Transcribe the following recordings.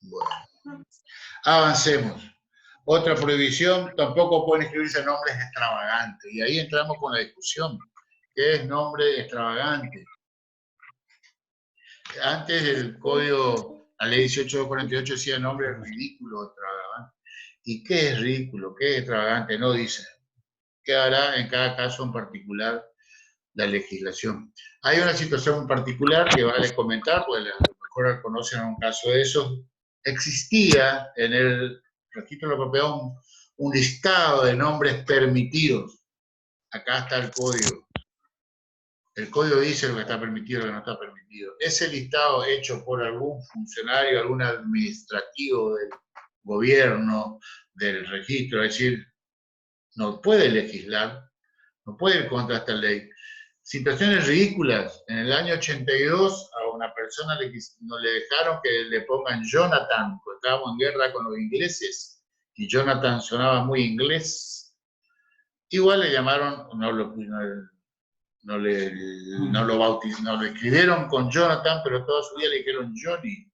Bueno, avancemos. Otra prohibición, tampoco pueden escribirse nombres extravagantes. Y ahí entramos con la discusión. ¿Qué es nombre extravagante? Antes el código, la ley 18248 decía nombre ridículo, extravagante. ¿Y qué es ridículo? ¿Qué es extravagante? No dice. ¿Qué hará en cada caso en particular la legislación? Hay una situación en particular que vale comentar, pues a lo mejor conocen un caso de eso. Existía en el registro de la propiedad un listado de nombres permitidos. Acá está el código. El código dice lo que está permitido y lo que no está permitido. Ese listado hecho por algún funcionario, algún administrativo del gobierno, del registro, es decir, no puede legislar, no puede ir contra esta ley. Situaciones ridículas. En el año 82 a una persona no le dejaron que le pongan Jonathan, porque estábamos en guerra con los ingleses, y Jonathan sonaba muy inglés. Igual le llamaron, no lo bautizaron, no lo escribieron con Jonathan, pero toda su vida le dijeron Johnny.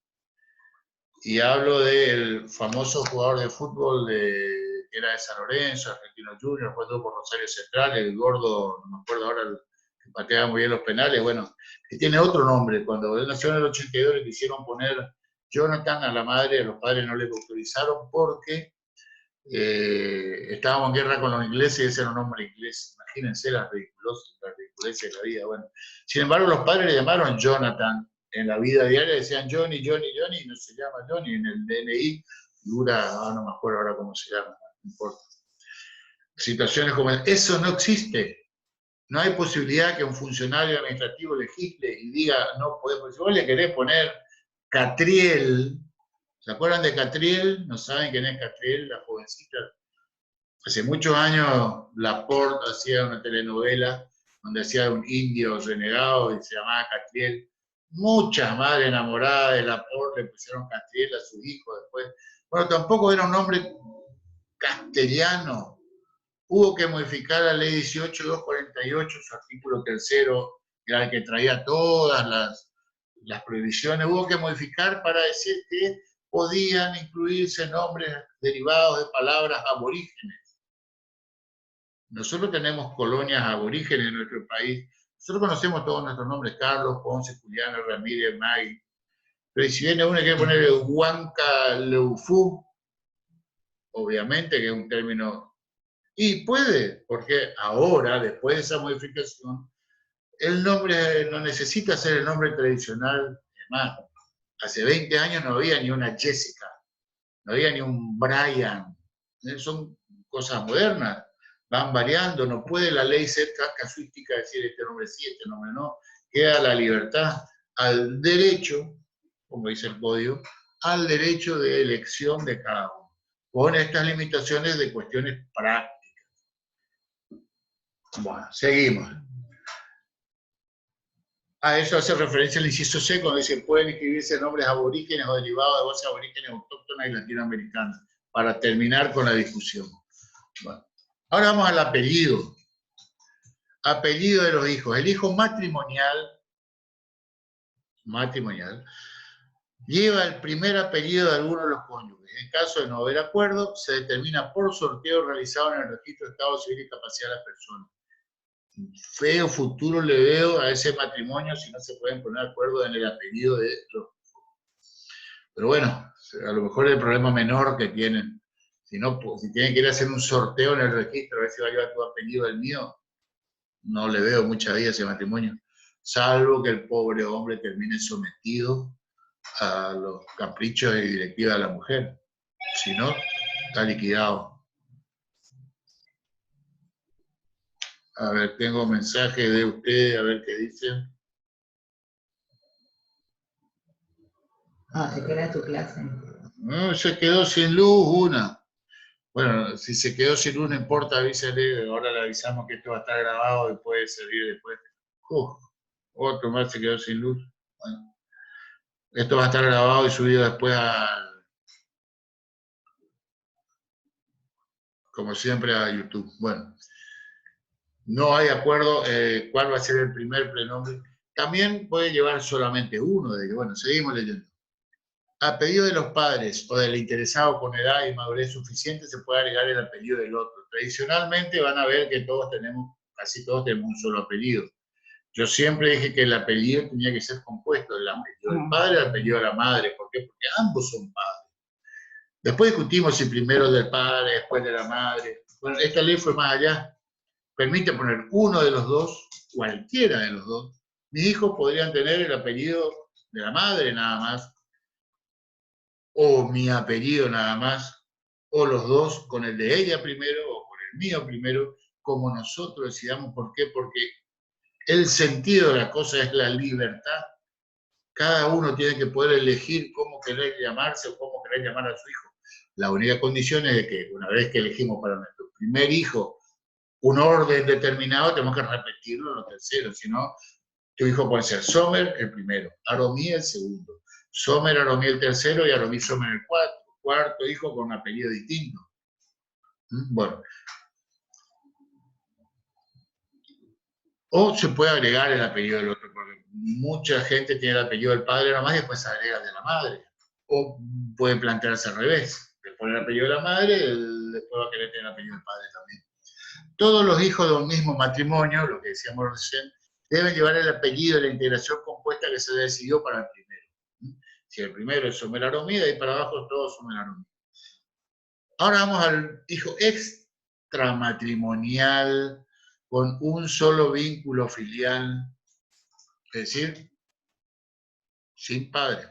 Y hablo del famoso jugador de fútbol que era de San Lorenzo, Argentino Junior, fue todo por Rosario Central, el gordo, no me acuerdo ahora, que pateaba muy bien los penales, bueno, que tiene otro nombre. Cuando él nació en el 82 le quisieron poner Jonathan a la madre, a los padres no le autorizaron porque estábamos en guerra con los ingleses y ese era un nombre inglés. Imagínense las ridiculeces de la vida. Bueno, sin embargo, los padres le llamaron Jonathan. En la vida diaria decían Johnny, Johnny, Johnny, y no se llama Johnny. En el DNI figura, no me acuerdo ahora cómo se llama, no importa. Situaciones como eso no existe. No hay posibilidad que un funcionario administrativo legisle y diga, no podemos. Si vos le querés poner Catriel, ¿se acuerdan de Catriel? ¿No saben quién es Catriel, la jovencita? Hace muchos años Laporte hacía una telenovela donde hacía un indio renegado y se llamaba Catriel. Muchas madres enamoradas de Laporte le pusieron Catriel a sus hijos después. Bueno, tampoco era un nombre castellano. Hubo que modificar la ley 18248, su artículo 3, que era el que traía todas las prohibiciones. Hubo que modificar para decir que podían incluirse nombres derivados de palabras aborígenes. Nosotros tenemos colonias aborígenes en nuestro país. Nosotros conocemos todos nuestros nombres: Carlos, Ponce, Juliano, Ramírez, Magui. Pero si viene uno y quiere poner Huanca Leufú, obviamente que es un término. Y puede, porque ahora, después de esa modificación, el nombre no necesita ser el nombre tradicional. Además, hace 20 años no había ni una Jessica, no había ni un Brian. Son cosas modernas, van variando. No puede la ley ser casuística, decir este nombre sí, este nombre no. Queda la libertad al derecho, como dice el código, al derecho de elección de cada uno, con estas limitaciones de cuestiones prácticas. Bueno, seguimos. A eso hace referencia el inciso C, cuando dice pueden escribirse nombres aborígenes o derivados de voces aborígenes autóctonas y latinoamericanas, para terminar con la discusión. Bueno, ahora vamos al apellido. Apellido de los hijos. El hijo matrimonial lleva el primer apellido de alguno de los cónyuges. En caso de no haber acuerdo, se determina por sorteo realizado en el registro de Estado Civil y Capacidad de la persona. Feo futuro le veo a ese matrimonio si no se pueden poner de acuerdo en el apellido de los hijos. Pero bueno, a lo mejor es el problema menor que tienen. Si no, si tienen que ir a hacer un sorteo en el registro, a ver si va a llevar tu apellido al mío, no le veo mucha vida a ese matrimonio. Salvo que el pobre hombre termine sometido a los caprichos y directivas de la mujer. Si no, está liquidado. A ver, tengo mensajes de ustedes, a ver qué dicen. Se queda tu clase. No, se quedó sin luz una. Bueno, si se quedó sin luz no importa, avísale. Ahora le avisamos que esto va a estar grabado y puede servir después. Otro más se quedó sin luz. Bueno, esto va a estar grabado y subido después como siempre, a YouTube. Bueno, no hay acuerdo cuál va a ser el primer prenombre. También puede llevar solamente uno de ellos. Bueno, seguimos leyendo. A pedido de los padres o del interesado con edad y madurez suficiente se puede agregar el apellido del otro. Tradicionalmente van a ver que casi todos tenemos un solo apellido. Yo siempre dije que el apellido tenía que ser compuesto, el apellido del padre y el apellido de la madre. ¿Por qué? Porque ambos son padres. Después discutimos si primero del padre, después de la madre. Bueno, esta ley fue más allá. Permite poner uno de los dos, cualquiera de los dos. Mis hijos podrían tener el apellido de la madre nada más, o mi apellido nada más, o los dos con el de ella primero o con el mío primero, como nosotros decidamos. ¿Por qué? Porque el sentido de la cosa es la libertad. Cada uno tiene que poder elegir cómo querer llamarse o cómo querer llamar a su hijo. La única condición es de que una vez que elegimos para nuestro primer hijo un orden determinado, tenemos que repetirlo en los terceros, si no, tu hijo puede ser Sommer el primero, Aromí el segundo, Sommer Aromí el tercero y Aromí Sommer el cuarto hijo con un apellido distinto. Bueno. O se puede agregar el apellido del otro, porque mucha gente tiene el apellido del padre nomás y después se agrega el de la madre. O puede plantearse al revés. Después el apellido de la madre, después va a querer tener el apellido del padre también. Todos los hijos de un mismo matrimonio, lo que decíamos recién, deben llevar el apellido de la integración compuesta que se decidió para el primero. Si el primero es Sommer Aromí, de ahí para abajo todos Sommer Aromí. Ahora vamos al hijo extramatrimonial con un solo vínculo filial, es decir, sin padre.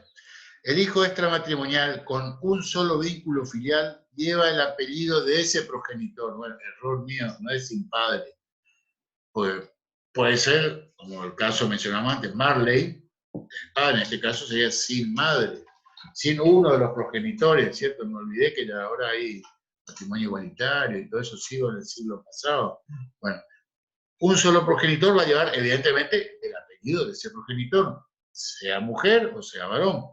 El hijo extramatrimonial con un solo vínculo filial lleva el apellido de ese progenitor. Bueno, error mío, no es sin padre. Pues puede ser, como el caso mencionamos antes, Marley, el padre en este caso sería sin madre, sin uno de los progenitores, ¿cierto? Me olvidé que ya ahora hay matrimonio igualitario y todo eso sigo en el siglo pasado. Bueno, un solo progenitor va a llevar, evidentemente, el apellido de ese progenitor, sea mujer o sea varón.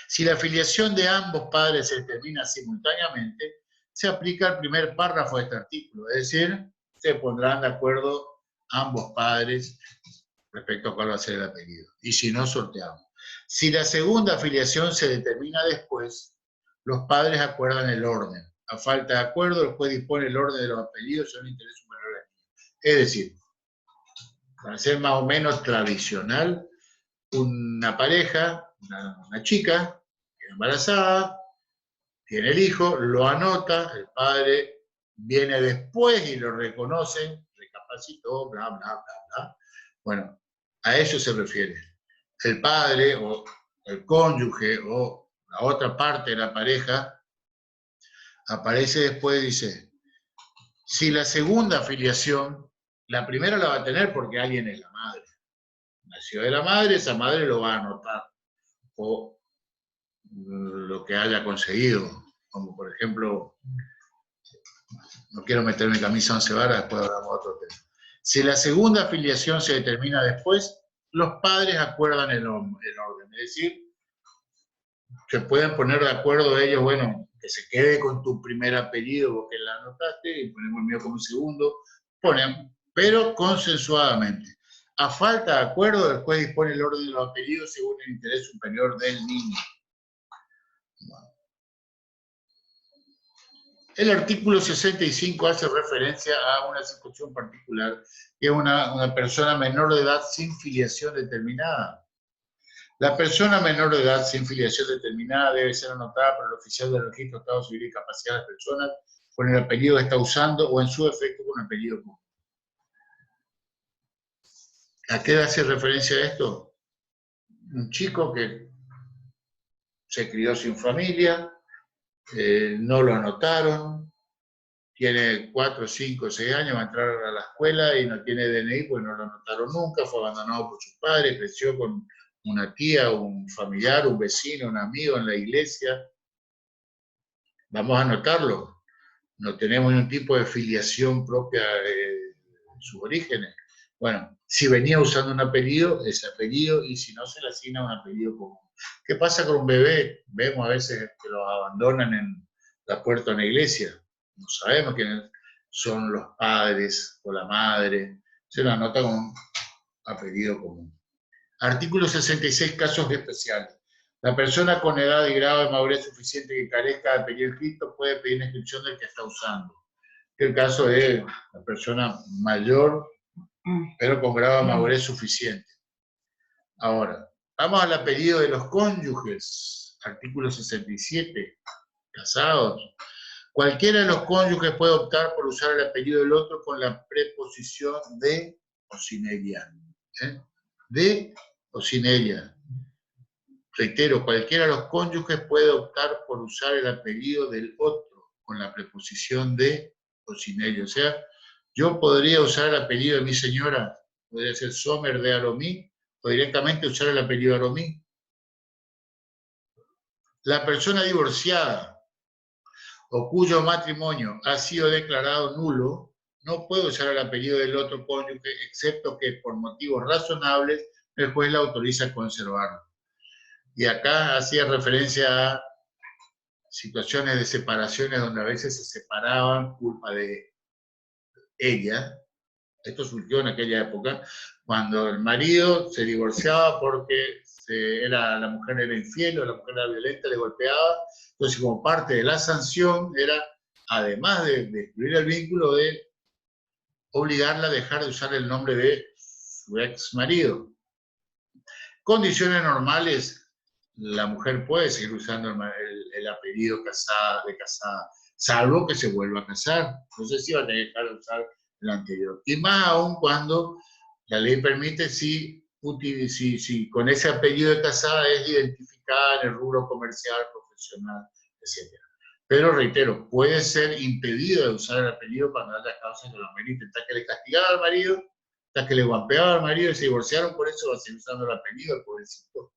Si la filiación de ambos padres se determina simultáneamente, se aplica el primer párrafo de este artículo, es decir, se pondrán de acuerdo ambos padres respecto a cuál va a ser el apellido. Y si no, sorteamos. Si la segunda filiación se determina después, los padres acuerdan el orden. A falta de acuerdo, el juez dispone el orden de los apellidos según el interés superior del niño. Es decir, para ser más o menos tradicional, una pareja, una chica, embarazada, tiene el hijo, lo anota, el padre viene después y lo reconoce, recapacitó, bla, bla, bla, bla. Bueno, a eso se refiere. El padre o el cónyuge o la otra parte de la pareja aparece después y dice, si la segunda filiación, la primera la va a tener porque alguien es la madre. Nació de la madre, esa madre lo va a anotar. O lo que haya conseguido, como por ejemplo, no quiero meterme en camisa 11 varas, después hablamos de otro tema. Si la segunda afiliación se determina después, los padres acuerdan el orden, es decir, se pueden poner de acuerdo ellos, bueno, que se quede con tu primer apellido porque la anotaste y ponemos el mío como segundo, pero consensuadamente. A falta de acuerdo, después dispone el orden de los apellidos según el interés superior del niño. El artículo 65 hace referencia a una situación particular, que es una persona menor de edad sin filiación determinada. La persona menor de edad sin filiación determinada debe ser anotada por el oficial del registro de Estado Civil y Capacidad de las Personas con el apellido que está usando o en su efecto con apellido común. ¿A qué hace referencia esto? Un chico que se crió sin familia, no lo anotaron, tiene 4, 5, 6 años, va a entrar a la escuela y no tiene DNI porque no lo anotaron nunca, fue abandonado por sus padres, creció con una tía, un familiar, un vecino, un amigo en la iglesia. Vamos a anotarlo. No tenemos ningún tipo de filiación propia de sus orígenes. Bueno, si venía usando un apellido, ese apellido, y si no, se le asigna un apellido común. ¿Qué pasa con un bebé? Vemos a veces que lo abandonan en la puerta de una iglesia. No sabemos quiénes son los padres o la madre. Se lo anota con un apellido común. Artículo 66, casos especiales. La persona con edad y grado de madurez suficiente que carezca de apellido escrito puede pedir la inscripción del que está usando. El caso es la persona mayor, pero con grado de madurez suficiente. Ahora, vamos al apellido de los cónyuges. Artículo 67. Casados. Cualquiera de los cónyuges puede optar por usar el apellido del otro con la preposición de o sin ella. De o sin ella. Reitero, cualquiera de los cónyuges puede optar por usar el apellido del otro con la preposición de o sin ella. O sea, yo podría usar el apellido de mi señora, podría ser Sommer de Aromí, o directamente usar el apellido Aromí. La persona divorciada o cuyo matrimonio ha sido declarado nulo, no puede usar el apellido del otro cónyuge, excepto que por motivos razonables el juez la autoriza a conservarlo. Y acá hacía referencia a situaciones de separaciones donde a veces se separaban culpa de ella. Esto surgió en aquella época, cuando el marido se divorciaba porque la mujer era infiel o la mujer era violenta, le golpeaba. Entonces, como parte de la sanción, era, además de destruir el vínculo, de obligarla a dejar de usar el nombre de su ex marido. Condiciones normales, la mujer puede seguir usando el apellido de casada, salvo que se vuelva a casar. Entonces sí va a tener que dejar de usar el anterior. Y más aún cuando la ley permite si con ese apellido de casada es identificada en el rubro comercial, profesional, etc. Pero reitero, puede ser impedido de usar el apellido cuando haya causas que lo ameriten. Hasta que le castigaba al marido, hasta que le guapeaba al marido y se divorciaron, por eso va a seguir usando el apellido, el pobrecito.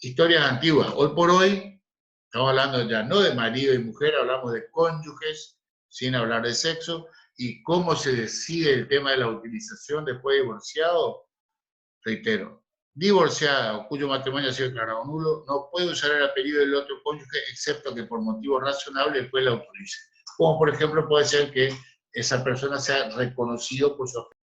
Historias antiguas. Hoy por hoy, estamos hablando ya no de marido y mujer, hablamos de cónyuges, sin hablar de sexo, y cómo se decide el tema de la utilización después de divorciado. Reitero, divorciada o cuyo matrimonio ha sido declarado nulo, no puede usar el apellido del otro cónyuge, excepto que por motivos razonables el juez la autorice. Como por ejemplo puede ser que esa persona sea reconocido por su apellido